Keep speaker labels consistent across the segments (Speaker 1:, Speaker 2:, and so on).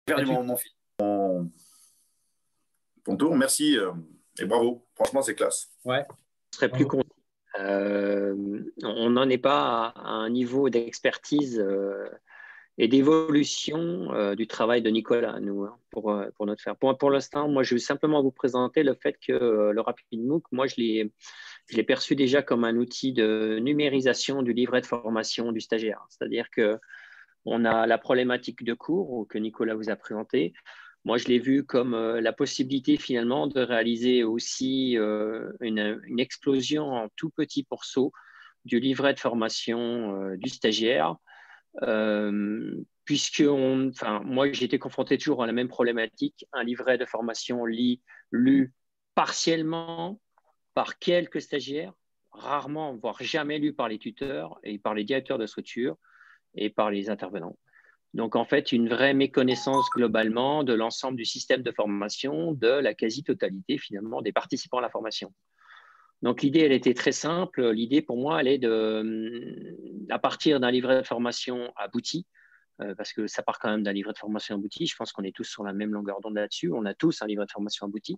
Speaker 1: Faire du mon fils. Ton tour, merci et bravo. Franchement, c'est classe.
Speaker 2: Ouais.
Speaker 3: Je serais plus content. On n'en est pas à un niveau d'expertise et d'évolution du travail de Nicolas, nous, hein, pour notre faire. Pour l'instant, moi, je vais simplement vous présenter le fait que le RapidMOOC, moi, je l'ai perçu déjà comme un outil de numérisation du livret de formation du stagiaire. C'est-à-dire qu'on a la problématique de cours que Nicolas vous a présenté. Moi, je l'ai vu comme la possibilité finalement de réaliser aussi une explosion en tout petit morceau du livret de formation du stagiaire. Moi, j'ai été confronté toujours à la même problématique, un livret de formation lu partiellement par quelques stagiaires, rarement, voire jamais lu par les tuteurs et par les directeurs de structure et par les intervenants. Donc, en fait, une vraie méconnaissance globalement de l'ensemble du système de formation, de la quasi-totalité finalement des participants à la formation. Donc, l'idée, elle était très simple. L'idée, pour moi, elle est à partir d'un livret de formation abouti, parce que ça part quand même d'un livret de formation abouti. Je pense qu'on est tous sur la même longueur d'onde là-dessus. On a tous un livret de formation abouti.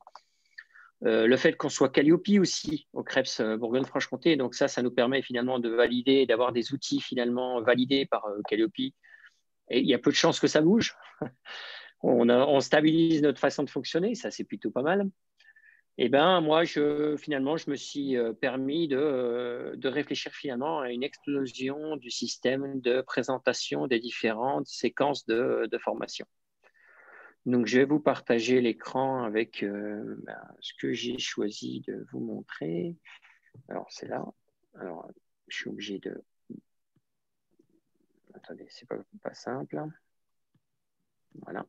Speaker 3: Le fait qu'on soit Calliope aussi au CREPS Bourgogne-Franche-Comté, donc ça nous permet finalement de valider, d'avoir des outils finalement validés par Calliope. Et il y a peu de chances que ça bouge. On stabilise notre façon de fonctionner, ça c'est plutôt pas mal. Et ben moi, finalement, je me suis permis de réfléchir finalement à une explosion du système de présentation des différentes séquences de formation. Donc, je vais vous partager l'écran avec ce que j'ai choisi de vous montrer. Alors, c'est là. Alors, je suis obligé de… Attendez, c'est pas simple. Voilà.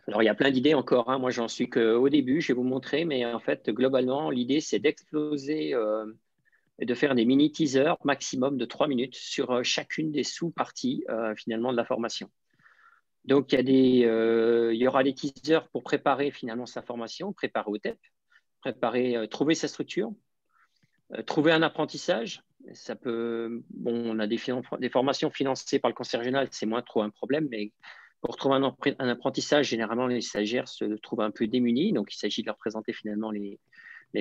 Speaker 3: Alors, il y a plein d'idées encore. Hein. Moi, j'en suis qu'au début. Je vais vous montrer. Mais en fait, globalement, l'idée, c'est d'exploser et de faire des mini-teasers maximum de 3 minutes sur chacune des sous-parties, finalement, de la formation. Donc, il y aura des teasers pour préparer finalement sa formation, préparer au TEP, trouver sa structure, trouver un apprentissage. Ça peut, on a des formations financées par le conseil régional, c'est moins trop un problème, mais pour trouver un apprentissage, généralement, les stagiaires se trouvent un peu démunis. Donc, il s'agit de leur présenter finalement les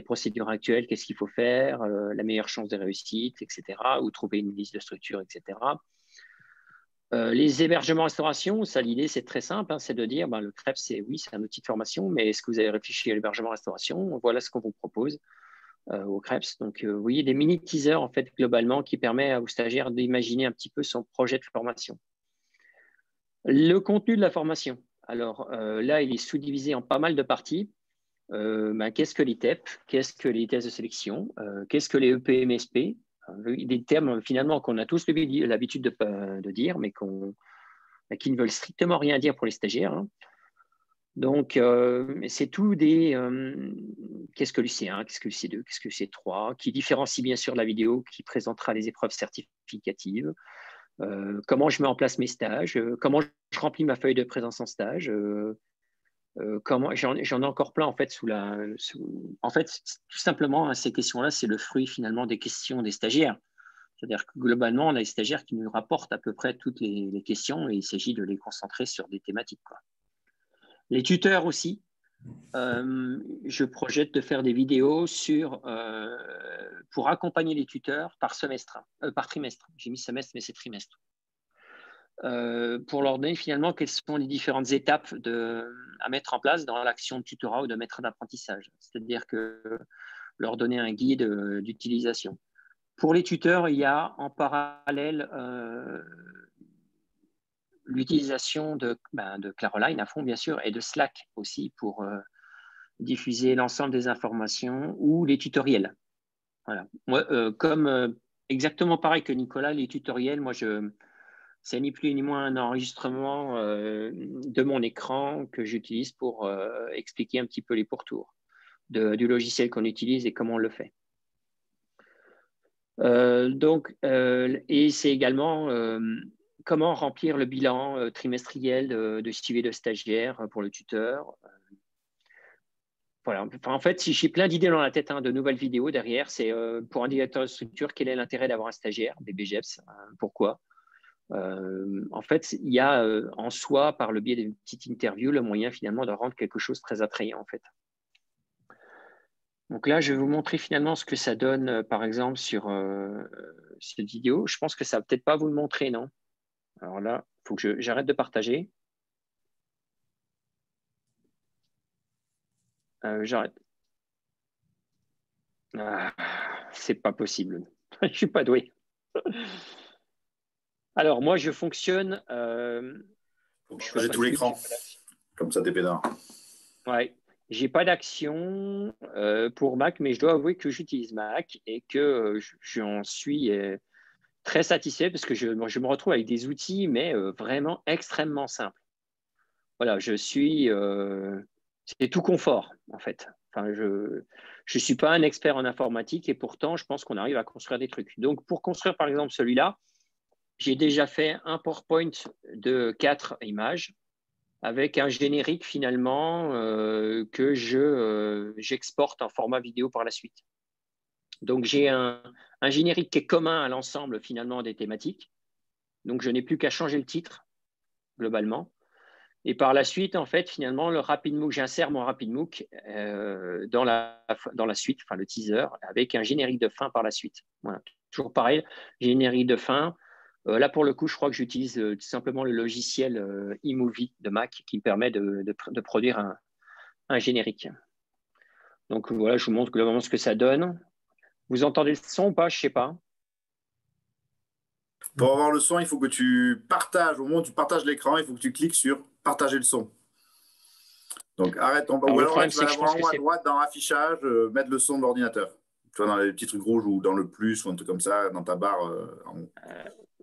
Speaker 3: procédures actuelles, qu'est-ce qu'il faut faire, la meilleure chance de réussite, etc., ou trouver une liste de structures, etc. Les hébergements-restauration, ça, l'idée, c'est très simple, hein, c'est de dire, le CREPS, c'est un outil de formation, mais est-ce que vous avez réfléchi à l'hébergement-restauration? Voilà ce qu'on vous propose au CREPS. Donc, vous voyez, des mini-teasers, en fait, globalement, qui permet aux stagiaires d'imaginer un petit peu son projet de formation. Le contenu de la formation. Alors, là, il est sous-divisé en pas mal de parties. Qu'est-ce que les TEP? Qu'est-ce que les tests de sélection? Qu'est-ce que les EPMSP? Des termes finalement qu'on a tous l'habitude de dire, mais qui ne veulent strictement rien dire pour les stagiaires. Hein. Donc, c'est tout des… qu'est-ce que l'UC1, qu'est-ce que l'UC2, qu'est-ce que l'UC3, qui différencie bien sûr la vidéo qui présentera les épreuves certificatives, comment je mets en place mes stages, comment je remplis ma feuille de présence en stage, j'en ai encore plein en fait en fait, tout simplement, hein, ces questions-là, c'est le fruit finalement des questions des stagiaires. C'est-à-dire que globalement, on a des stagiaires qui nous rapportent à peu près toutes les questions et il s'agit de les concentrer sur des thématiques, quoi. Les tuteurs aussi. Je projette de faire des vidéos pour accompagner les tuteurs par trimestre. J'ai mis semestre, mais c'est trimestre. Pour leur donner finalement quelles sont les différentes étapes à mettre en place dans l'action de tutorat ou de maître d'apprentissage. C'est-à-dire que leur donner un guide d'utilisation. Pour les tuteurs, il y a en parallèle l'utilisation de Claroline à fond, bien sûr, et de Slack aussi pour diffuser l'ensemble des informations ou les tutoriels. Voilà. Moi, exactement pareil que Nicolas, les tutoriels, moi, c'est ni plus ni moins un enregistrement de mon écran que j'utilise pour expliquer un petit peu les pourtours du logiciel qu'on utilise et comment on le fait. Et c'est également comment remplir le bilan trimestriel de suivi de stagiaire pour le tuteur. Voilà. En fait, si j'ai plein d'idées dans la tête, hein, de nouvelles vidéos derrière, c'est pour un directeur de structure, quel est l'intérêt d'avoir un stagiaire, des BGEPS, pourquoi? En fait, il y a en soi, par le biais d'une petite interview, le moyen finalement de rendre quelque chose de très attrayant en fait. Donc là, je vais vous montrer finalement ce que ça donne, par exemple, sur cette vidéo. Je pense que ça ne va peut-être pas vous le montrer, non? Alors là, il faut que j'arrête de partager. J'arrête. Ah, c'est pas possible. Je ne suis pas doué. Alors, moi, je fonctionne.
Speaker 1: Faut
Speaker 3: Je fais
Speaker 1: partager
Speaker 3: pas de
Speaker 1: tout
Speaker 3: pub,
Speaker 1: l'écran. Comme ça, t'es pédard.
Speaker 3: Ouais. J'ai pas d'action pour Mac, mais je dois avouer que j'utilise Mac et que j'en suis très satisfait parce que je me retrouve avec des outils, mais vraiment extrêmement simples. Voilà, c'est tout confort en fait. Enfin, je suis pas un expert en informatique et pourtant, je pense qu'on arrive à construire des trucs. Donc, pour construire par exemple celui-là, j'ai déjà fait un PowerPoint de 4 images avec un générique finalement que j'exporte en format vidéo par la suite. Donc j'ai un générique qui est commun à l'ensemble finalement des thématiques. Donc je n'ai plus qu'à changer le titre globalement. Et par la suite, en fait, finalement, le RapidMook, j'insère mon RapidMook dans la suite, enfin le teaser, avec un générique de fin par la suite. Voilà. Toujours pareil, générique de fin. Là, pour le coup, je crois que j'utilise tout simplement le logiciel eMovie de Mac qui me permet de produire un générique. Donc voilà, je vous montre globalement ce que ça donne. Vous entendez le son ou pas? Je ne sais pas.
Speaker 1: Pour avoir le son, il faut que tu partages. Au moment où tu partages l'écran, il faut que tu cliques sur partager le son. Donc arrête. Ou
Speaker 3: Alors, le
Speaker 1: alors là,
Speaker 3: problème,
Speaker 1: tu vas
Speaker 3: c'est que je
Speaker 1: l'avoir
Speaker 3: pense
Speaker 1: en
Speaker 3: que
Speaker 1: haut à
Speaker 3: c'est…
Speaker 1: droite dans l'affichage, mettre le son de l'ordinateur. Tu vois, dans les petits trucs rouges ou dans le plus ou un truc comme ça, dans ta barre en haut.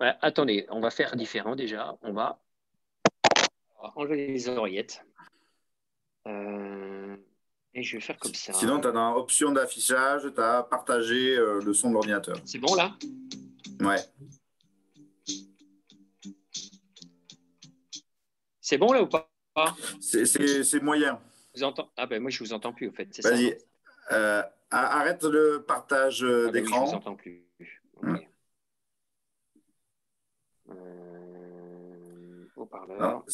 Speaker 3: Ouais, attendez, on va faire différent déjà. On va enlever les oreillettes. Et je vais faire comme ça.
Speaker 1: Sinon, tu as dans option d'affichage, tu as partagé le son de l'ordinateur.
Speaker 3: C'est bon là?
Speaker 1: Ouais.
Speaker 3: C'est bon là ou pas?
Speaker 1: C'est moyen.
Speaker 3: Vous entendez? Ah ben moi je vous entends plus au fait, c'est ça.
Speaker 1: Vas-y. Arrête le partage
Speaker 3: Ah ben oui, je vous
Speaker 1: d'écran.
Speaker 3: entends plus. Okay. Haut-parleur.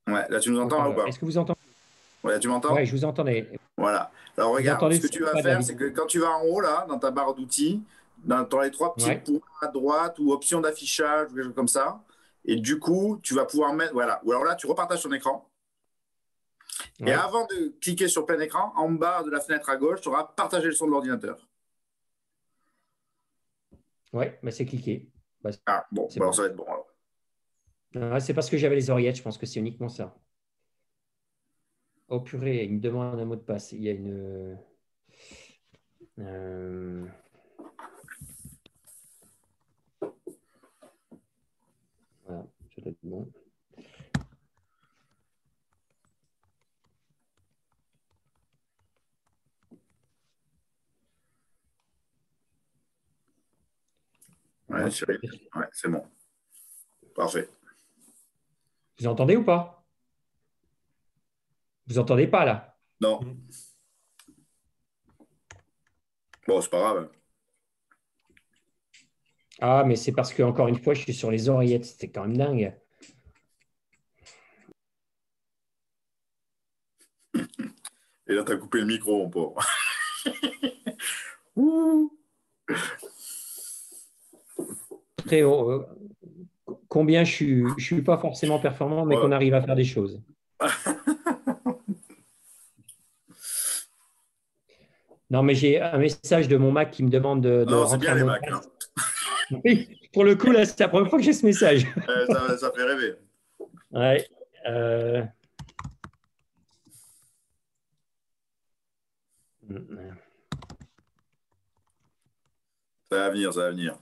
Speaker 1: Ouais, là tu nous entends là ou pas?
Speaker 2: Est-ce que vous entendez?
Speaker 1: Ouais, tu m'entends?
Speaker 2: Ouais, je vous entendais.
Speaker 1: Voilà. Alors
Speaker 2: Vous
Speaker 1: regarde,
Speaker 2: entendez
Speaker 1: ce
Speaker 2: le
Speaker 1: que
Speaker 2: son
Speaker 1: tu
Speaker 2: ou
Speaker 1: vas
Speaker 2: pas de la
Speaker 1: faire, c'est que
Speaker 2: vidéo?
Speaker 1: quand tu vas en haut, là, dans ta barre d'outils, dans les trois petits
Speaker 2: Ouais.
Speaker 1: points à droite ou option d'affichage ou quelque chose comme ça, et du coup, tu vas pouvoir mettre, voilà. Ou alors là, tu repartages ton écran. Et
Speaker 2: Ouais.
Speaker 1: avant de cliquer sur plein écran, en bas de la fenêtre à gauche, tu auras partagé le son de l'ordinateur.
Speaker 2: Ouais, bah c'est cliqué. Bah,
Speaker 1: Ah, bon,
Speaker 2: c'est
Speaker 1: bah,
Speaker 2: bon.
Speaker 1: alors ça va être bon alors.
Speaker 2: Ah, c'est parce que j'avais les oreillettes, je pense que c'est uniquement ça. Oh purée, il me demande un mot de passe. Il y a une. Voilà, ça doit être bon.
Speaker 1: Ouais, c'est bon. Parfait.
Speaker 2: Vous entendez ou pas? Vous entendez pas là?
Speaker 1: Non. Bon, c'est pas grave.
Speaker 2: Ah, mais c'est parce que, encore une fois, je suis sur les oreillettes. C'était quand même dingue.
Speaker 1: Et là, tu as coupé le micro, mon pauvre.
Speaker 2: Très haut. Combien je suis pas forcément performant, mais
Speaker 1: Ouais.
Speaker 2: qu'on arrive à faire des choses. Non, mais j'ai un message de mon Mac qui me demande de
Speaker 1: Non, c'est
Speaker 2: rentrer
Speaker 1: bien
Speaker 2: un
Speaker 1: les
Speaker 2: mot de
Speaker 1: Macs.
Speaker 2: passe. Oui, pour le coup, là, c'est la première fois que j'ai ce message.
Speaker 1: Ça fait rêver.
Speaker 2: Ouais.
Speaker 1: Ça va venir, ça va venir.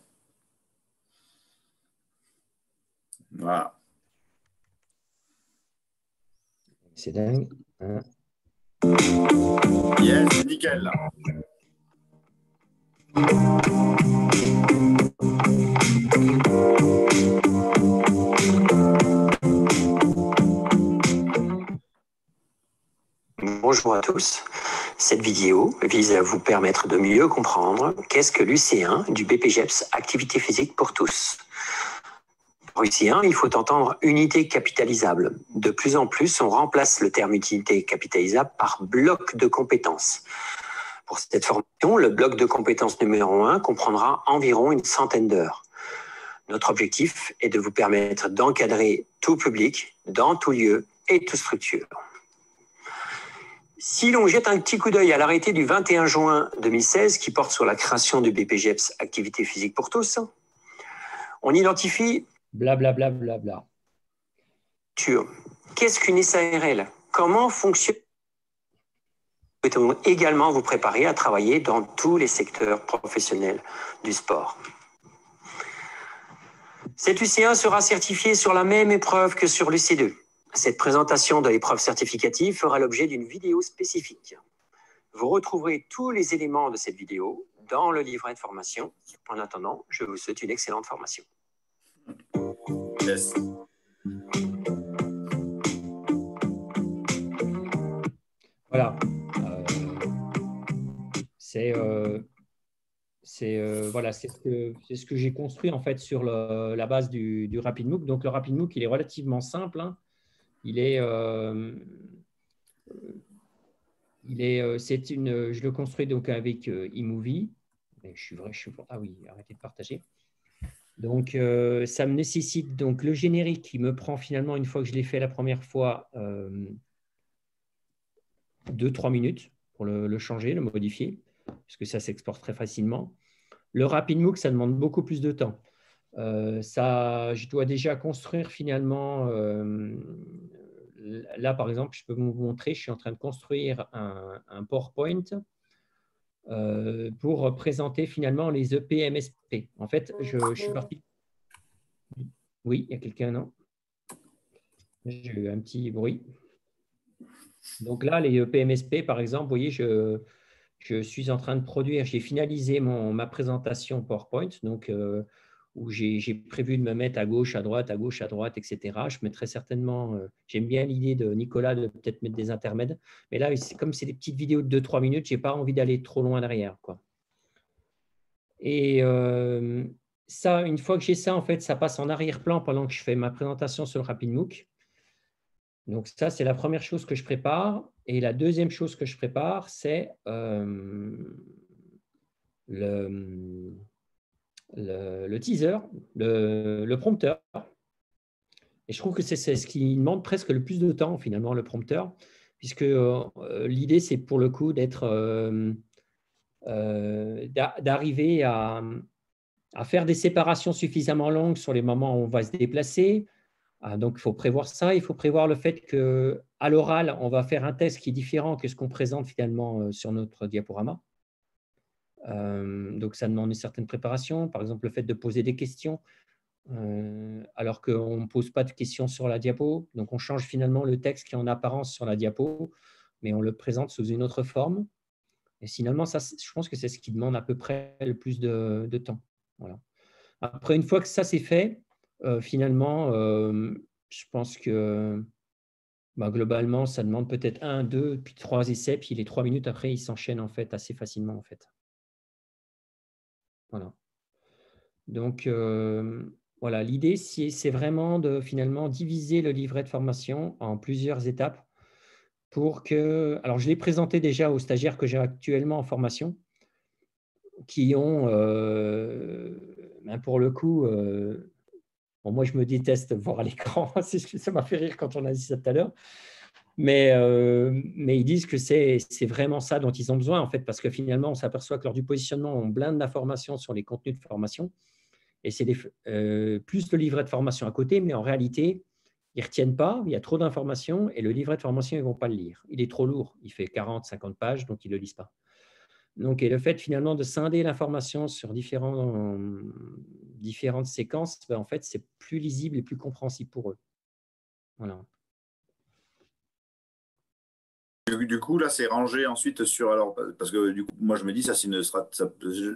Speaker 1: Voilà.
Speaker 2: C'est dingue.
Speaker 1: Yes, c'est nickel là.
Speaker 4: Bonjour à tous. Cette vidéo vise à vous permettre de mieux comprendre qu'est-ce que l'UC1 du BPGEPS Activité physique pour tous. Pour UC1, il faut entendre unité capitalisable. De plus en plus, on remplace le terme unité capitalisable par bloc de compétences. Pour cette formation, le bloc de compétences numéro 1 comprendra environ une centaine d'heures. Notre objectif est de vous permettre d'encadrer tout public, dans tout lieu et toute structure. Si l'on jette un petit coup d'œil à l'arrêté du 21 juin 2016 qui porte sur la création du BPGEPS Activité physique pour tous, on identifie
Speaker 2: blablabla. Bla, bla, bla.
Speaker 4: Qu'est-ce qu'une SARL? Comment fonctionne? Nous souhaitons également vous préparer à travailler dans tous les secteurs professionnels du sport. Cet UC1 sera certifié sur la même épreuve que sur l'UC2. Cette présentation de l'épreuve certificative fera l'objet d'une vidéo spécifique. Vous retrouverez tous les éléments de cette vidéo dans le livret de formation. En attendant, je vous souhaite une excellente formation.
Speaker 1: Yes.
Speaker 2: Voilà. Voilà, c'est ce que j'ai construit en fait sur la base du RapidMOOC. Donc le RapidMOOC, il est relativement simple. Hein. Je le construis donc avec eMovie. Ah oui, arrêtez de partager. Donc ça me nécessite donc le générique qui me prend finalement, une fois que je l'ai fait la première fois, 2-3 minutes pour le changer, le modifier, puisque ça s'exporte très facilement. Le RapidMOOC, ça demande beaucoup plus de temps. Je dois déjà construire finalement, là par exemple, je peux vous montrer, je suis en train de construire un PowerPoint pour présenter finalement les EPMSP. En fait, je suis parti. Oui, il y a quelqu'un, non? J'ai eu un petit bruit. Donc là, les EPMSP, par exemple, vous voyez, je suis en train de produire, j'ai finalisé ma présentation PowerPoint, donc, où j'ai prévu de me mettre à gauche, à droite, etc. Je mettrai certainement, j'aime bien l'idée de Nicolas de peut-être mettre des intermèdes, mais là, comme c'est des petites vidéos de 2-3 minutes, je n'ai pas envie d'aller trop loin derrière, quoi. Et ça, une fois que j'ai ça, en fait, ça passe en arrière-plan pendant que je fais ma présentation sur le RapidMOOC. Donc ça, c'est la première chose que je prépare. Et la deuxième chose que je prépare, c'est le teaser, le prompteur. Et je trouve que c'est ce qui demande presque le plus de temps, finalement, le prompteur, puisque l'idée, c'est pour le coup d'arriver à faire des séparations suffisamment longues sur les moments où on va se déplacer. Donc, il faut prévoir ça. Il faut prévoir le fait qu'à l'oral, on va faire un test qui est différent que ce qu'on présente finalement sur notre diaporama. Donc, ça demande une certaine préparation. Par exemple, le fait de poser des questions alors qu'on ne pose pas de questions sur la diapo. Donc, on change finalement le texte qui est en apparence sur la diapo, mais on le présente sous une autre forme. Et finalement, ça, je pense que c'est ce qui demande à peu près le plus de temps. Voilà. Après, une fois que ça c'est fait, finalement, je pense que globalement, ça demande peut-être 1, 2, puis 3 essais, puis les 3 minutes après, ils s'enchaînent en fait assez facilement. En fait. Voilà. Donc, voilà, l'idée, c'est vraiment de finalement diviser le livret de formation en plusieurs étapes pour que… Alors, je l'ai présenté déjà aux stagiaires que j'ai actuellement en formation qui ont, pour le coup… Bon, moi, je me déteste voir à l'écran. Ça m'a fait rire quand on a dit ça tout à l'heure. Mais ils disent que c'est vraiment ça dont ils ont besoin, en fait, parce que finalement, on s'aperçoit que lors du positionnement, on blinde l'information sur les contenus de formation. Et c'est plus le livret de formation à côté, mais en réalité, ils ne retiennent pas. Il y a trop d'informations et le livret de formation, ils ne vont pas le lire. Il est trop lourd. Il fait 40, 50 pages, donc ils ne le lisent pas. Donc, et le fait finalement de scinder l'information sur différentes séquences, en fait, c'est plus lisible et plus compréhensible pour eux. Voilà.
Speaker 1: Du coup, là, c'est rangé ensuite sur… Alors, parce que du coup, moi, je me dis,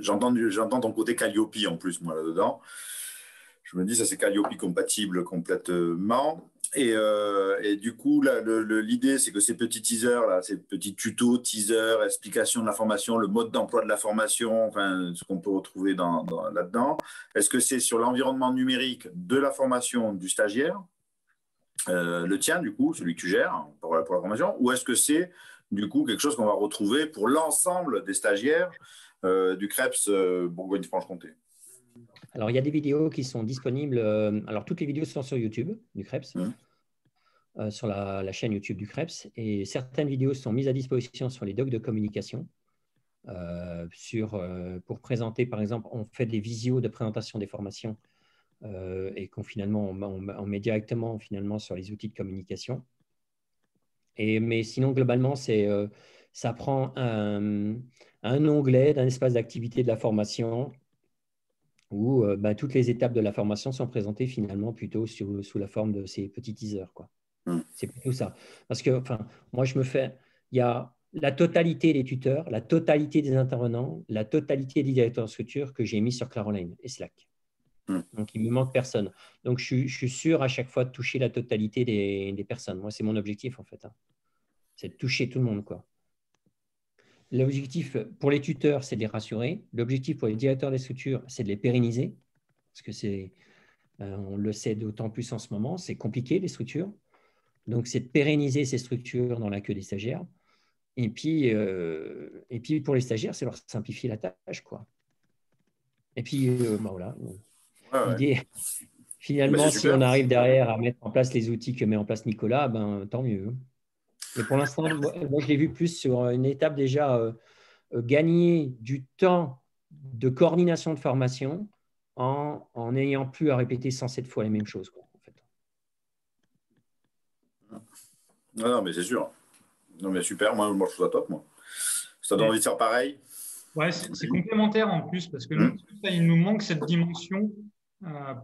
Speaker 1: j'entends ton côté Calliope en plus, moi, là-dedans. Je me dis, ça, c'est Calliope compatible complètement. Et du coup, l'idée, c'est que ces petits teasers, là, ces petits tutos, teasers, explications de la formation, le mode d'emploi de la formation, enfin, ce qu'on peut retrouver là-dedans, est-ce que c'est sur l'environnement numérique de la formation du stagiaire, le tien, du coup, celui que tu gères pour la formation, ou est-ce que c'est, du coup, quelque chose qu'on va retrouver pour l'ensemble des stagiaires du CREPS Bourgogne-Franche-Comté?
Speaker 2: Alors, il y a des vidéos qui sont disponibles. Alors, toutes les vidéos sont sur YouTube du CREPS, sur la chaîne YouTube du CREPS. Et certaines vidéos sont mises à disposition sur les docs de communication. Pour présenter, par exemple, on fait des visios de présentation des formations et finalement, on met directement finalement sur les outils de communication. Mais sinon, globalement, ça prend un onglet d'un espace d'activité de la formation où toutes les étapes de la formation sont présentées finalement plutôt sous la forme de ces petits teasers, quoi. C'est plutôt ça. Parce que, moi, il y a la totalité des tuteurs, la totalité des intervenants, la totalité des directeurs de structure que j'ai mis sur Claroline et Slack. Donc, il ne me manque personne. Donc, je suis sûr à chaque fois de toucher la totalité des personnes. Moi, c'est mon objectif, en fait. C'est de toucher tout le monde, quoi. L'objectif pour les tuteurs, c'est de les rassurer. L'objectif pour les directeurs des structures, c'est de les pérenniser. Parce que on le sait d'autant plus en ce moment, c'est compliqué, les structures. Donc, c'est de pérenniser ces structures dans la queue des stagiaires. Et puis pour les stagiaires, c'est leur simplifier la tâche, quoi. Et puis, voilà. L'idée, finalement, si on arrive derrière à mettre en place les outils que met en place Nicolas, tant mieux. Mais pour l'instant, moi, je l'ai vu plus sur une étape déjà, gagner du temps de coordination de formation en n'ayant plus à répéter 107 fois les mêmes choses, quoi, en fait.
Speaker 1: Non, mais c'est sûr. Non, mais super. Moi, je trouve ça top, moi. Ça donne envie de faire pareil.
Speaker 5: Ouais, c'est complémentaire en plus, parce que nous, il nous manque cette dimension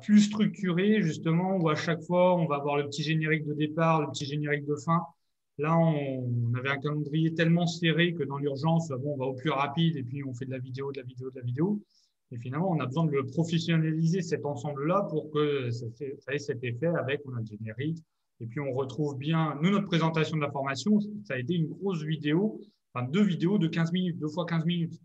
Speaker 5: plus structurée, justement, où à chaque fois, on va avoir le petit générique de départ, le petit générique de fin. Là, on avait un calendrier tellement serré que dans l'urgence, on va au plus rapide et puis on fait de la vidéo. Et finalement, on a besoin de le professionnaliser, cet ensemble-là, pour que ça ait cet effet avec, on a le générique. Et puis, on retrouve bien, nous, notre présentation de la formation, ça a été une grosse vidéo, 2 vidéos de 15 minutes, 2 fois 15 minutes.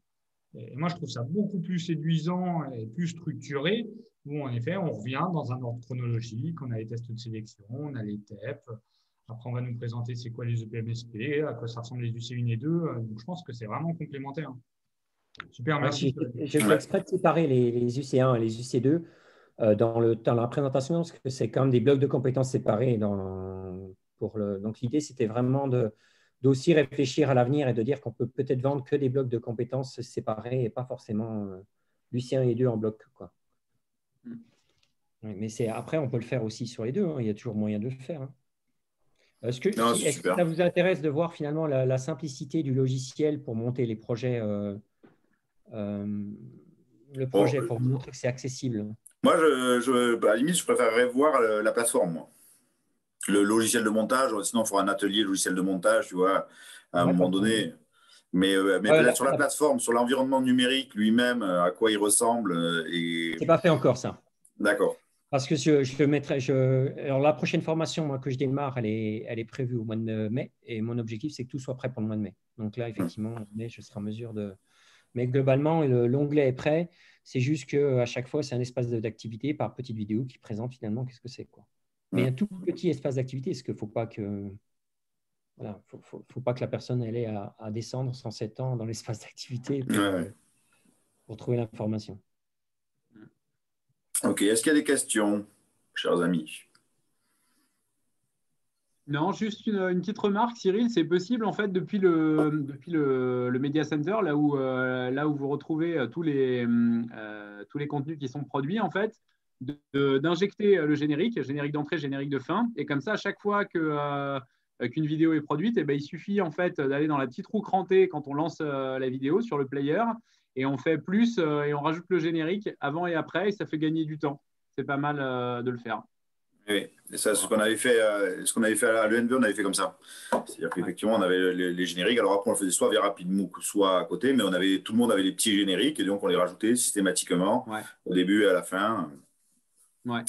Speaker 5: Et moi, je trouve ça beaucoup plus séduisant et plus structuré, où en effet, on revient dans un ordre chronologique, on a les tests de sélection, on a les TEP. Après, on va nous présenter c'est quoi les EPMSP, à quoi ça ressemble les UC1 et 2. Donc, je pense que c'est vraiment complémentaire. Super, merci.
Speaker 2: Je fais exprès de séparer les UC1 et les UC2 dans la présentation, parce que c'est quand même des blocs de compétences séparés. Donc, l'idée, c'était vraiment d'aussi réfléchir à l'avenir et de dire qu'on peut peut-être vendre que des blocs de compétences séparés et pas forcément l'UC1 et 2 en bloc, quoi. Mais après, on peut le faire aussi sur les deux. Il y a toujours moyen de le faire. Est-ce que ça vous intéresse de voir finalement la simplicité du logiciel pour monter les projets, pour vous montrer que c'est accessible?
Speaker 1: Moi, à la limite, je préférerais voir la plateforme, moi. Le logiciel de montage, sinon, il faudra un atelier logiciel de montage, tu vois, à un moment donné. Mais peut-être sur la plateforme, sur l'environnement numérique lui-même, à quoi il ressemble.
Speaker 2: C'est pas fait encore, ça.
Speaker 1: D'accord.
Speaker 2: Parce que je mettrai. Alors, la prochaine formation, moi, que je démarre, elle est prévue au mois de mai. Et mon objectif, c'est que tout soit prêt pour le mois de mai. Donc là, effectivement, en mai, je serai en mesure de. Mais globalement, l'onglet est prêt. C'est juste qu'à chaque fois, c'est un espace d'activité par petite vidéo qui présente finalement qu'est-ce que c'est, quoi. Mais un tout petit espace d'activité, parce qu'il ne faut pas que. Voilà, faut pas que la personne elle ait à descendre 107 ans dans l'espace d'activité pour trouver l'information.
Speaker 1: Ok, est-ce qu'il y a des questions, chers amis?
Speaker 6: Non, juste une petite remarque, Cyril, c'est possible en fait depuis le Media Center, là où vous retrouvez tous les contenus qui sont produits en fait, d'injecter le générique d'entrée, générique de fin, et comme ça à chaque fois qu'une vidéo est produite, il suffit en fait d'aller dans la petite roue crantée quand on lance la vidéo sur le player, et on fait plus et on rajoute le générique avant et après, et ça fait gagner du temps. C'est pas mal de le faire.
Speaker 1: Oui, et ça, ce qu'on avait fait à l'ENV, on avait fait comme ça. C'est-à-dire qu'effectivement, on avait les génériques. Alors après, on le faisait soit via RapidMOOC, soit à côté, mais tout le monde avait les petits génériques, et donc on les rajoutait systématiquement au début et à la fin.
Speaker 6: Ouais.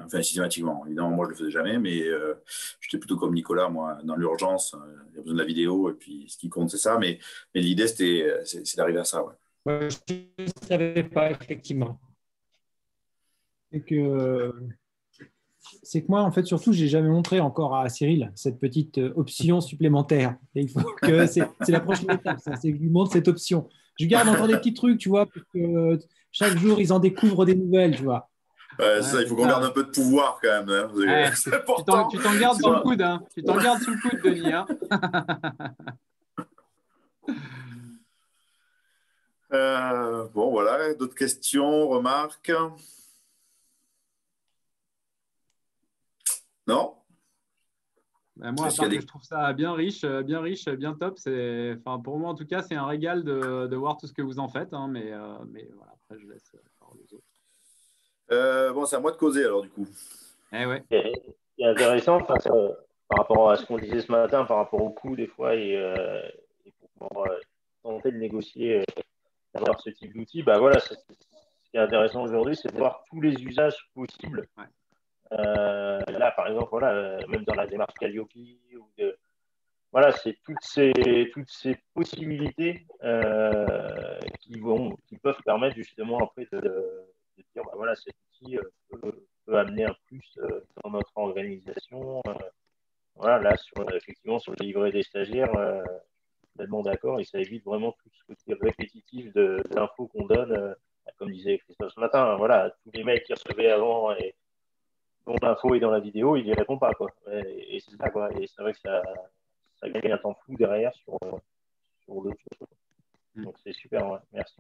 Speaker 1: Enfin, systématiquement. Évidemment, moi, je ne le faisais jamais, mais j'étais plutôt comme Nicolas, moi, dans l'urgence, il y a besoin de la vidéo, et puis ce qui compte, c'est ça. Mais l'idée, c'est d'arriver à ça. Ouais.
Speaker 2: Moi, je ne savais pas, effectivement.
Speaker 7: C'est que moi, en fait, surtout, j'ai jamais montré encore à Cyril cette petite option supplémentaire. Et il faut que c'est la prochaine étape, ça, c'est que je lui montre cette option. Je garde encore des petits trucs, tu vois, pour que chaque jour, ils en découvrent des nouvelles, tu vois.
Speaker 1: Ouais, ça, il faut qu'on garde un peu de pouvoir quand même. Hein. C'est important.
Speaker 6: Tu t'en gardes sous le coude, hein. Tu t'en gardes sous le coude, Denis. Hein.
Speaker 1: Bon, voilà. D'autres questions, remarques? Non?
Speaker 6: Moi, à part que je trouve ça bien riche, bien top. Enfin, pour moi, en tout cas, c'est un régal de voir tout ce que vous en faites. Hein, mais voilà, après, je laisse parler aux autres.
Speaker 1: Bon, c'est à moi de causer alors, du coup.
Speaker 6: Ouais.
Speaker 8: C'est intéressant par rapport à ce qu'on disait ce matin, par rapport au coût des fois, et pour pouvoir tenter de négocier d'avoir ce type d'outil. Bah voilà, ce qui est intéressant aujourd'hui, c'est de voir tous les usages possibles.
Speaker 6: Ouais.
Speaker 8: Là, par exemple, voilà, même dans la démarche Calliope, voilà, c'est toutes ces possibilités qui peuvent permettre justement après de dire, bah voilà, cet outil peut amener un plus dans notre organisation. Voilà, là, effectivement, sur le livret des stagiaires, tellement d'accord, et ça évite vraiment tout ce côté répétitif d'infos qu'on donne, comme disait Christophe ce matin. Hein, voilà, tous les mails qui recevaient avant et dont l'info est dans la vidéo, il n'y répond pas, quoi. Et c'est ça, quoi. Et c'est vrai que ça gagne un temps fou derrière sur d'autres choses. Donc c'est super, ouais. Merci.